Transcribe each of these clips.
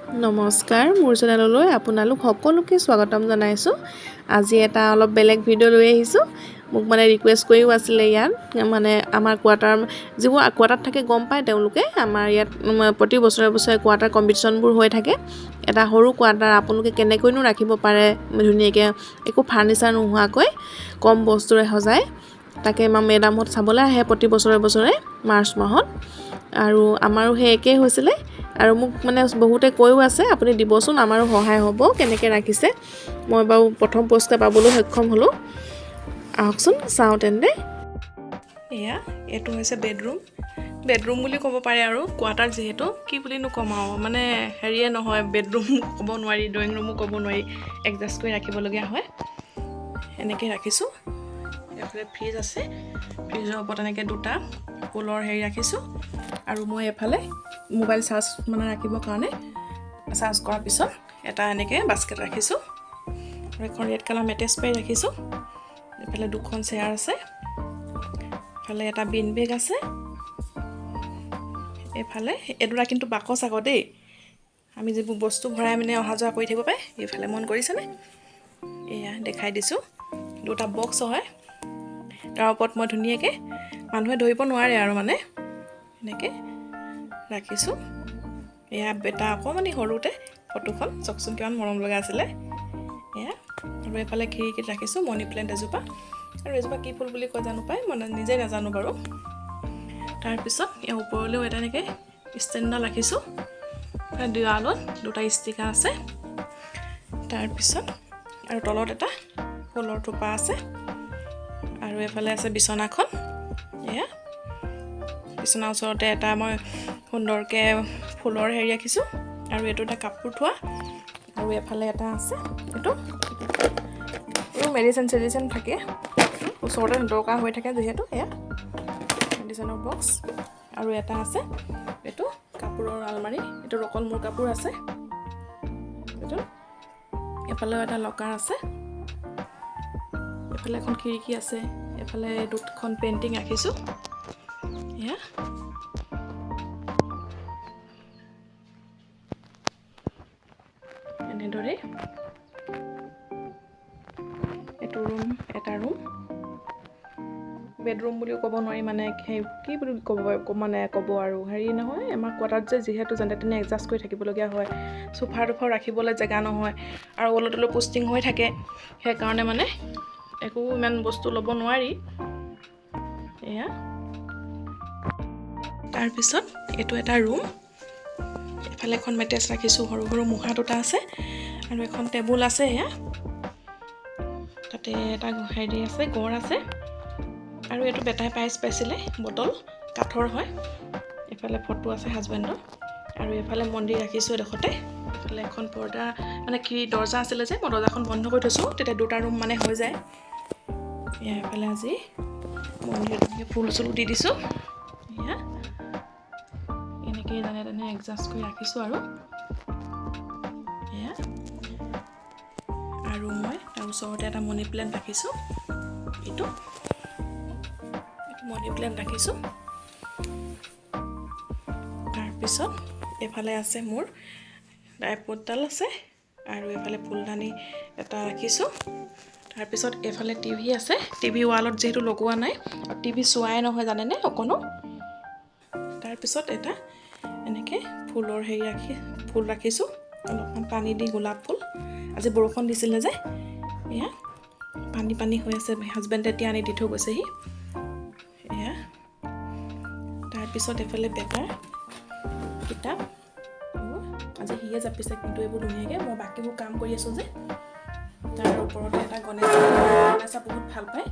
নমস্কাৰ, মোৰ চেনেললৈ আপোনালোক সকলোকে স্বাগতম জনাইছোঁ। আজি এটা অলপ বেলেগ ভিডিঅ' লৈ আহিছোঁ। মোক ৰিকুৱেষ্ট কৰিও আছিলে ইয়াত আমাৰ যিবোৰ কোৱাৰ্টাৰত থাকে গম পায় তেওঁলোকে। আমাৰ ইয়াত প্ৰতি বছৰে বছৰে কোৱাৰ্টাৰ কম্পিটিশ্যনবোৰ হৈ থাকে। এটা সৰু কোৱাৰ্টাৰ আপোনালোকে কেনেকৈনো ৰাখিব পাৰে ধুনীয়াকৈ একো ফাৰ্নিচাৰ নোহোৱাকৈ কম বস্তুৰে সজাই, তাকে মেডামহঁত চাবলৈ আহে প্ৰতি বছৰে মাৰ্চ মাহত। আৰু আমাৰো সেই একেই হৈছিলে। আৰু মোক বহুতে কৈও আছে আপুনি দিবচোন, আমাৰো সহায় হ'ব কেনেকৈ ৰাখিছে। মই বাৰু প্ৰথম পুৰস্কাৰ পাবলৈ সক্ষম হ'লোঁ। আহকচোন চাওঁ তেন্তে। এইটো হৈছে বেডৰুম বুলি ক'ব পাৰে আৰু কোৱাৰ্টাৰ যিহেতু কি বুলিনো ক'ম আৰু হেৰিয়ে নহয়, বেডৰুম ক'ব নোৱাৰি, ড্ৰয়িং ৰুমো ক'ব নোৱাৰি, এডজাষ্ট কৰি ৰাখিবলগীয়া হয়। এনেকৈ ৰাখিছোঁ। এইফালে ফ্ৰিজ আছে, ফ্ৰিজৰ ওপৰত এনেকৈ দুটা ফুলৰ হেৰি ৰাখিছোঁ। আৰু মই এফালে মোবাইল চাৰ্জ ৰাখিবৰ কাৰণে চাৰ্জ কৰাৰ পিছত এটা এনেকৈ বাস্কেট ৰাখিছোঁ। আৰু এখন ৰেড কালাৰ মেট্ৰেছ পাৰি ৰাখিছোঁ। এইফালে দুখন চেয়াৰ আছে, এইফালে এটা বিন বেগ আছে। এইফালে এডোৰা কিন্তু বাকচ আকৌ দেই, আমি যিবোৰ বস্তু ভৰাই অহা যোৱা কৰি থাকিব পাৰে। এইফালে মন কৰিছেনে? এয়া দেখাই দিছোঁ, দুটা বক্স হয়। তাৰ ওপৰত মই ধুনীয়াকৈ মানুহে ধৰিব নোৱাৰে আৰু এনেকৈ ৰাখিছোঁ। এয়া বেটা অকণমানি সৰুতে ফটোখন চাওকচোন কিমান মৰম লগা আছিলে। এয়া আৰু এইফালে খিৰিকীত ৰাখিছোঁ মানি প্লেণ্ট এজোপা। আৰু এজোপা কি ফুল বুলি কয় জানো পায়, মই নিজে নাজানো বাৰু। তাৰপিছত ইয়াৰ ওপৰলৈও এটা এনেকৈ ষ্টেণ্ডডাল ৰাখিছোঁ। দেৱালত দুটা ষ্টিকাৰ আছে। তাৰপিছত আৰু তলত এটা ফুলৰ থোপা আছে। আৰু এইফালে আছে বিচনাখন। এয়া বিচনাৰ ওচৰতে এটা মই সুন্দৰকৈ ফুলৰ হেৰি ৰাখিছোঁ। আৰু এইটো এটা কাপোৰ থোৱা। আৰু এফালে এটা আছে, এইটো মেডিচিন থাকে ওচৰতে, দৰকাৰ হৈ থাকে যিহেতু। এয়া মেডিচিনৰ বক্স। আৰু এটা আছে এইটো কাপোৰৰ আলমাৰি, এইটো অকল মোৰ কাপোৰ আছে। এইটো এফালেও এটা লকাৰ আছে। এফালে এখন খিৰিকী আছে, এফালে দুখন পেইণ্টিং ৰাখিছোঁ। এয়া এনেদৰে এইটো এটা ৰুম। বেডৰুম বুলিও ক'ব নোৱাৰি, সেই কি বুলি ক'ব আৰু হেৰি নহয়, আমাৰ কোৱাৰ্টাৰত যিহেতু যেনে তেনে এডজাষ্ট কৰি থাকিবলগীয়া হয়। চোফা টোফাও ৰাখিবলৈ জেগা নহয়, আৰু অলপ অলপ পোষ্টিং হৈ থাকে। সেইকাৰণে একো ইমান বস্তু ল'ব নোৱাৰি। এয়া তাৰপিছত এইটো এটা ৰুম। এফালে এখন মেট্ৰেছ ৰাখিছোঁ, সৰু সৰু মুঢ়া দুটা আছে। আৰু এখন টেবুল আছে। এয়া তাতে এটা হেৰি আছে, গড় আছে। আৰু এইটো বেটাই পাইছিলে বটল, কাঠৰ হয়। এইফালে ফটো আছে হাজবেণ্ডৰ। আৰু এইফালে মন্দিৰ ৰাখিছোঁ এডোখৰতে। এইফালে এখন পৰ্দা কি দৰ্জা আছিলে যে, মই দৰ্জাখন বন্ধ কৰি থৈছোঁ, তেতিয়া দুটা ৰুম হৈ যায়। এইফালে আজি মন্দিৰত ফুল চুলো দি দিছোঁ। এয়া এনেকৈ যেনে তেনে এডজাষ্ট কৰি ৰাখিছোঁ। আৰু মই তাৰ ওচৰতে এটা মানি প্লেণ্ট ৰাখিছোঁ। এইটো মানি প্লেণ্ট ৰাখিছোঁ। তাৰপিছত এইফালে আছে মোৰ ট্ৰাইপডডাল আছে। আৰু এইফালে ফুলদানি এটা ৰাখিছোঁ। তাৰপিছত এইফালে টিভি আছে। টিভি ৱালত যিহেতু লগোৱা নাই, আৰু টিভি চোৱাই নহয় জানেনে অকণো। তাৰপিছত এটা এনেকৈ ফুলৰ ফুল ৰাখিছোঁ, অলপমান পানী দি, গোলাপ ফুল। আজি বৰষুণ দিছিলে যে, এয়া পানী হৈ আছে। হাজবেণ্ডে এতিয়া আনি দি থৈ গৈছেহি। এয়া তাৰপিছত এইফালে বেটাৰ কিতাপ। আজি সিয়ে জাপিছে কিন্তু এইবোৰ ধুনীয়াকৈ, মই বাকীবোৰ কাম কৰি আছোঁ যে। তাৰ ওপৰতে এটা গণেশা বহুত ভাল পায়।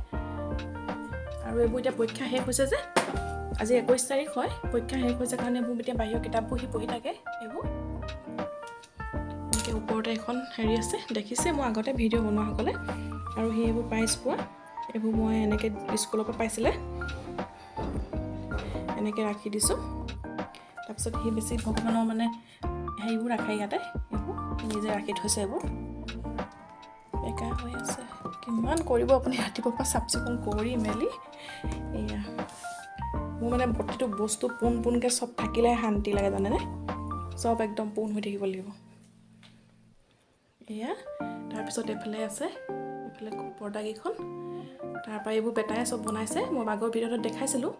আৰু এইবোৰ এতিয়া পৰীক্ষা শেষ হৈছে যে, আজি 21 তাৰিখ হয়। পৰীক্ষা শেষ হৈছে কাৰণে এইবোৰ এতিয়া বাহিৰৰ কিতাপবোৰ সি পঢ়ি থাকে। এইবোৰ এনেকৈ ওপৰতে এখন হেৰি আছে, দেখিছে মই আগতে ভিডিঅ' বনোৱাসকলে। আৰু সি এইবোৰ প্ৰাইজ পোৱা, এইবোৰ মই এনেকৈ স্কুলৰ পৰা পাইছিলে। এনেকৈ ৰাখি দিছোঁ। তাৰপিছত সি বেছি ভগৱানৰ হেৰিবোৰ ৰাখে ইয়াতে, এইবোৰ নিজে ৰাখি থৈছে। এইবোৰ বেকাৰ হৈ আছে, কিমান কৰিব আপুনি ৰাতিপুৱাৰ পৰা চাফ চিকুণ কৰি মেলি। এয়া মোৰ প্ৰতিটো বস্তু পোনকৈ চব থাকিলেহে শান্তি লাগে জানেনে। সব একদম পূৰ্ণ হৈ থাকিব লাগিব এয়া তাৰপিছত এফালে আছে এফালে পৰ্দাকেইখন তাৰপৰা এইবোৰ বেটাই সব বনাইছে মই আগৰ ভিডিঅ'ত দেখাইছিলোঁ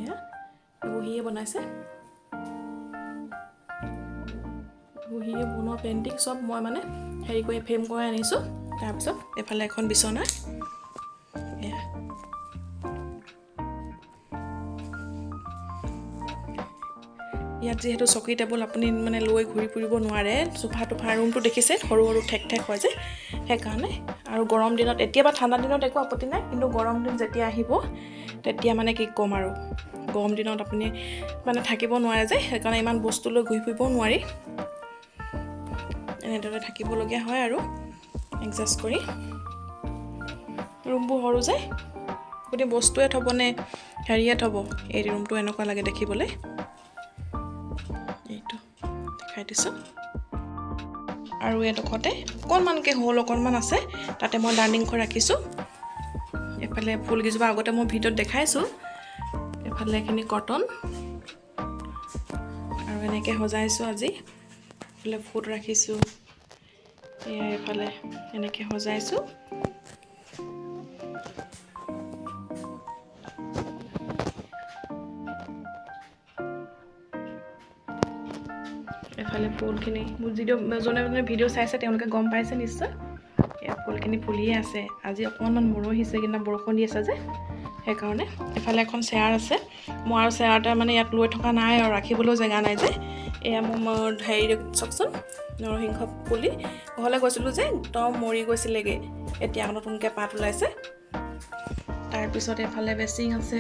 এয়া বহিয়ে বনাইছে বহিয়ে বনোৱা পেইণ্টিং সব মই মানে হেৰি কৰি ফ্ৰেম কৰি আনিছোঁ তাৰপিছত এফালে এখন বিছনা এয়া ইয়াত যেহেতু চকী টেবুল আপুনি মানে লৈ ঘূৰি ফুৰিব নোৱাৰে সোফা টোফা ৰুমটো দেখিছে সৰু সৰু ঠেক ঠেক হয় যে সেইকাৰণে আৰু গৰম দিনত এতিয়া বা ঠাণ্ডা দিনত একো আপত্তি নাই কিন্তু গৰম দিন যেতিয়া আহিব তেতিয়া মানে কি ক'ম আৰু গৰম দিনত আপুনি মানে থাকিব নোৱাৰে যে সেইকাৰণে ইমান বস্তু লৈ ঘূৰি ফুৰিব নোৱাৰি এনেদৰে থাকিবলগীয়া হয় আৰু এডজাষ্ট কৰি ৰুমবোৰ সৰু যে আপুনি বস্তুৱে থ'বনে হেৰিয়ে থ'ব এই ৰুমটো এনেকুৱা লাগে দেখিবলৈ এইটো দেখাই দিছোঁ আৰু এডোখৰতে অকণমানকৈ হ'ল অকণমান আছে তাতে মই ডাইনিং কৰি ৰাখিছোঁ এফালে ফুলকেইজোপা আগতে মই ভিডিঅ'ত দেখাইছোঁ এফালে এইখিনি কটন আৰু এনেকৈ সজাইছোঁ আজি এফালে ফুল ৰাখিছোঁ এয়া এফালে এনেকৈ সজাইছোঁ এফালে ফুলখিনি মোৰ যোনে ভিডিঅ' চাইছে তেওঁলোকে গম পাইছে নিশ্চয় এয়া ফুলখিনি ফুলিয়ে আছে আজি অকণমান মৰহিছে কিন্তু বৰষুণ দি আছে যে সেইকাৰণে এফালে এখন চেয়াৰ আছে মই আৰু চেয়াৰ এটা মানে ইয়াত লৈ থকা নাই আৰু ৰাখিবলৈও জেগা নাই যে এয়া মোৰ হেৰি চাওকচোন নৰসিংহ পুলি ঘৰলৈ গৈছিলোঁ যে একদম মৰি গৈছিলেগৈ এতিয়া নতুনকৈ পাত ওলাইছে তাৰপিছত এফালে বেচিং আছে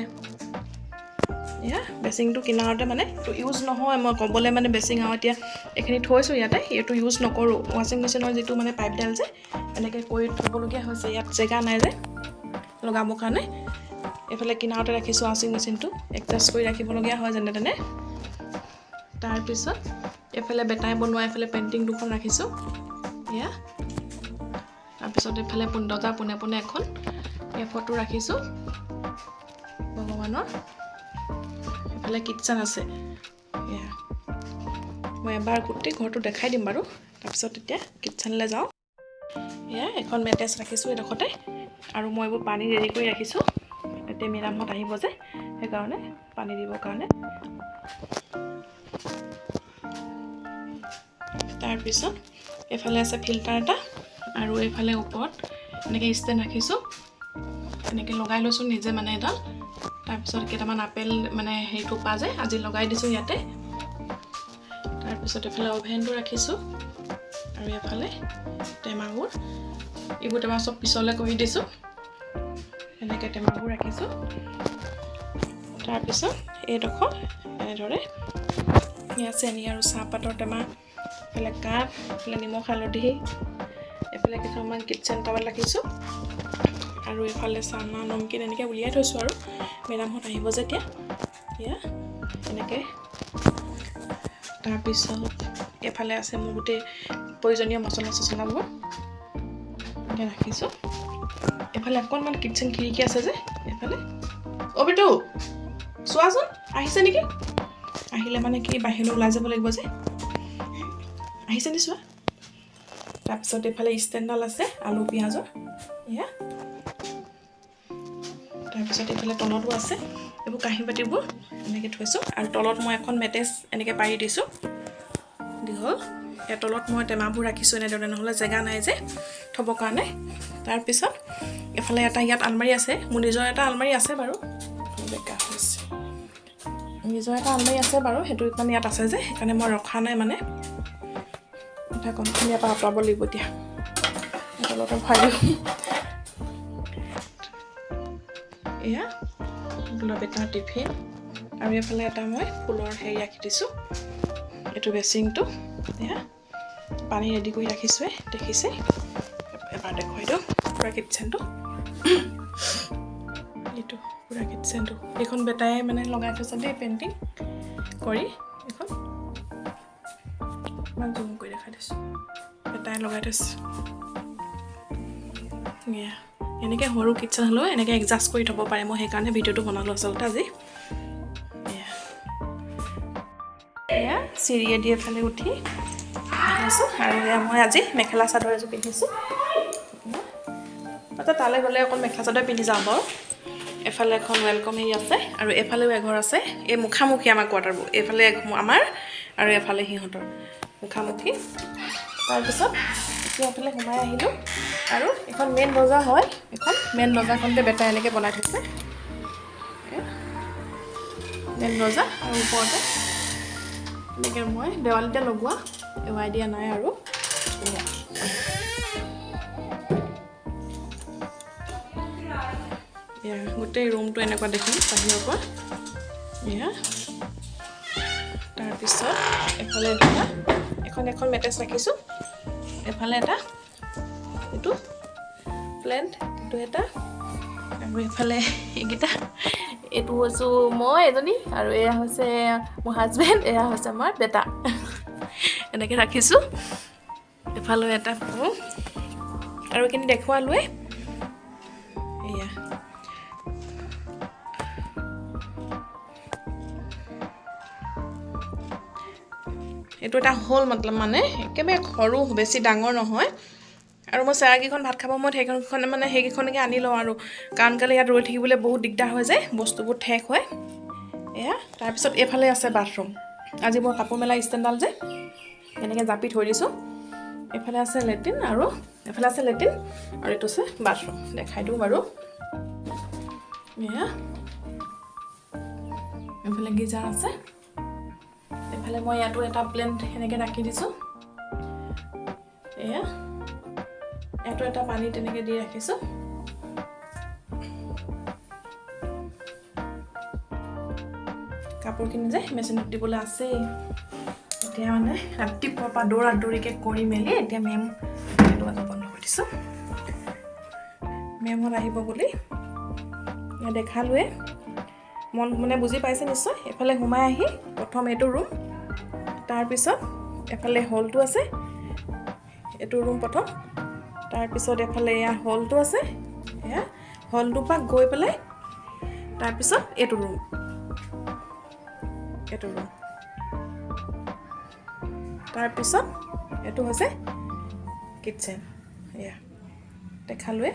এয়া বেচিংটো কিনাৰতে মানে ইউজ নহয় মই ক'বলৈ মানে বেচিং আৰু এতিয়া এইখিনি থৈছোঁ ইয়াতে এইটো ইউজ নকৰোঁ ৱাশ্বিং মেচিনৰ যিটো মানে পাইপডাল যে এনেকৈ কৰি থ'বলগীয়া হৈছে ইয়াত জেগা নাই যে লগাবৰ কাৰণে এইফালে কিনাৰতে ৰাখিছোঁ ৱাশ্বিং মেচিনটো এডজাষ্ট কৰি ৰাখিবলগীয়া হয় যেনে তেনে তাৰপিছত এইফালে বেটাই বনোৱা এইফালে পেইণ্টিং দুখন ৰাখিছোঁ এয়া তাৰপিছত এইফালে দৰ্জাৰ পোনে পোনে এখন এই ফটো ৰাখিছোঁ ভগৱানৰ এইফালে কিটচেন আছে এয়া মই এবাৰ গোটেই ঘৰটো দেখাই দিম বাৰু তাৰপিছত এতিয়া কিটচেনলৈ যাওঁ এয়া এখন মেট্ৰেছ ৰাখিছোঁ এডোখৰতে আৰু মই এইবোৰ পানী ৰেডি কৰি ৰাখিছোঁ এতিয়া মেডামহঁত আহিব যে সেইকাৰণে পানী দিবৰ কাৰণে তাৰপিছত এইফালে আছে ফিল্টাৰ এটা আৰু এইফালে ওপৰত এনেকৈ ষ্টেণ্ড ৰাখিছোঁ এনেকৈ লগাই লৈছোঁ নিজে মানে এডাল তাৰপিছত কেইটামান আপেল মানে হেৰি থোপা যে আজি লগাই দিছোঁ ইয়াতে তাৰপিছত এইফালে অভেনটো ৰাখিছোঁ আৰু এইফালে টেমাবোৰ এইবোৰ টেমা চব পিছলৈ কৰি দিছোঁ এনেকৈ টেমাবোৰ ৰাখিছোঁ তাৰপিছত এইডোখৰ এনেদৰে ইয়াত চেনি আৰু চাহপাতৰ টেমা এইফালে কাপ এইফালে নিমখ হালধি এইফালে কিছুমান কিটচেন টাৱেল ৰাখিছোঁ আৰু এইফালে চানা নমকিন এনেকৈ উলিয়াই থৈছোঁ আৰু মেডামহঁত আহিব যেতিয়া এয়া এনেকৈ তাৰপিছত এইফালে আছে মোৰ গোটেই প্ৰয়োজনীয় মছলা চছলাবোৰ এনেকৈ ৰাখিছোঁ এইফালে অকণমান কিটচেন খিৰিকী আছে যে এইফালে অ' বিটু চোৱাচোন আহিছে নেকি আহিলে মানে কি বাহিৰলৈ ওলাই যাব লাগিব যে আহিছে নি চোৱা তাৰপিছত এইফালে ষ্টেণ্ডডাল আছে আলু পিঁয়াজৰ এয়া তাৰপিছত এইফালে তলতো আছে এইবোৰ কাঁহী বাতিবোৰ এনেকৈ থৈছোঁ আৰু তলত মই এখন মেট্ৰেছ এনেকৈ পাৰি দিছোঁ দীঘল ইয়াৰ তলত মই টেমাবোৰ ৰাখিছোঁ এনেদৰে নহ'লে জেগা নাই যে থ'বৰ কাৰণে তাৰপিছত এইফালে এটা ইয়াত আলমাৰি আছে মোৰ নিজৰ এটা আলমাৰি আছে বাৰু বেকা হৈছে নিজৰ এটা আলমাৰি আছে বাৰু সেইটো ইমান ইয়াত আছে যে সেইকাৰণে মই ৰখা নাই মানে এটা কমখিনি ইয়াৰ পৰা আঁতৰাব লাগিব এতিয়া তলতে ভৰাই দিওঁ এয়া গোলাপ এটা টিফিন আৰু এইফালে এটা মই ফুলৰ হেৰি ৰাখি দিছোঁ এইটো বেচিংটো এয়া পানী ৰেডি কৰি ৰাখিছোঁৱে দেখিছে এবাৰ দেখুৱাই দিওঁ পূৰা কিটচেনটো এইটো পূৰা কিটচেনটো এইখন বেটাই মানে লগাই থৈছে দেই পেইণ্টিং কৰি এইখন ইমান জুম কৰি দেখাই দিছোঁ বেটাই লগাই থৈছে এয়া এনেকৈ সৰু কিটচেন হ'লেও এনেকৈ এডজাষ্ট কৰি থ'ব পাৰে মই সেইকাৰণে ভিডিঅ'টো বনালোঁ আচলতে আজি এয়া চিৰিয়েদি এফালে উঠি আহিছোঁ আৰু মই আজি মেখেলা চাদৰ এযোৰ পিন্ধিছোঁ তালৈ গ'লে অকল মেখেলা চাদৰ পিন্ধি যাওঁ বাৰু এফালে এখন ৱেলকাম হেৰি আছে আৰু এফালেও এঘৰ আছে এই মুখামুখি আমাৰ কোৱাৰ্টাৰবোৰ এইফালে আমাৰ আৰু এফালে সিহঁতৰ মুখামুখি তাৰপিছত এতিয়া এফালে সোমাই আহিলোঁ আৰু এখন মেইন বজাৰ হয় এখন মেইন বজাৰখনতে বেটা এনেকৈ বনাই থৈছে মেইন বজাৰ আৰু ওপৰতে এনেকৈ মই দেৱালীতে লগোৱা এৱাই দিয়া নাই আৰু গোটেই ৰুমটো এনেকুৱা দেখিম বাহিৰৰ পৰা তাৰপিছত এফালে এটা এখন মেট্ৰেছ ৰাখিছোঁ এফালে এটা এইটো প্লেণ্ট এইটো এটা আৰু এফালে এইকেইটা এইটো হৈছোঁ মই এজনী আৰু এয়া হৈছে মোৰ হাজবেণ্ড এয়া হৈছে আমাৰ বেটা এনেকৈ ৰাখিছোঁ এফালে এটা আৰু এইখিনি দেখুৱালোৱে এয়া এইটো এটা হ'ল মতলব মানে একেবাৰে সৰু বেছি ডাঙৰ নহয় আৰু মই চেৰাকেইখন ভাত খাব মই সেইকেইখন মানে সেইকেইখনকে আনি লওঁ আৰু কাৰণ কেলৈ ইয়াত ৰৈ থাকিবলৈ বহুত দিগদাৰ হৈ যায় বস্তুবোৰ ঠেক হয় এয়া তাৰপিছত এইফালে আছে বাথৰুম আজি মই কাপোৰ মেলা ষ্টেণ্ডডাল যে এনেকৈ জাপি থৈ দিছোঁ এইফালে আছে লেট্ৰিন আৰু এইফালে আছে লেট্ৰিন আৰু এইটো আছে বাথৰুম দেখাই দিওঁ বাৰু এয়া এইফালে গিজাৰ আছে এফালে মই ইয়াতো এটা প্লেণ্ট এনেকৈ ৰাখি দিছোঁ এয়া ইয়াতো এটা পানী তেনেকৈ দি ৰাখিছোঁ কাপোৰখিনি যে মেচিনত দিবলৈ আছেই এতিয়া মানে ৰাতিপুৱাৰ পৰা দৌৰিকৈ কৰি মেলি এতিয়া মেম এইটো এটা বন্ধ কৰি দিছোঁ মেমত আহিব বুলি দেখালোৱে মন মানে বুজি পাইছে নিশ্চয় এফালে সোমাই আহি প্ৰথম এইটো ৰুম তাৰপিছত এফালে হলটো আছে এইটো ৰুম প্ৰথম তাৰপিছত এফালে এয়া হলটো আছে এয়া হলটোৰ পৰা গৈ পেলাই তাৰপিছত এইটো ৰুম তাৰপিছত এইটো হৈছে কিটচেন এয়া দেখালোৱে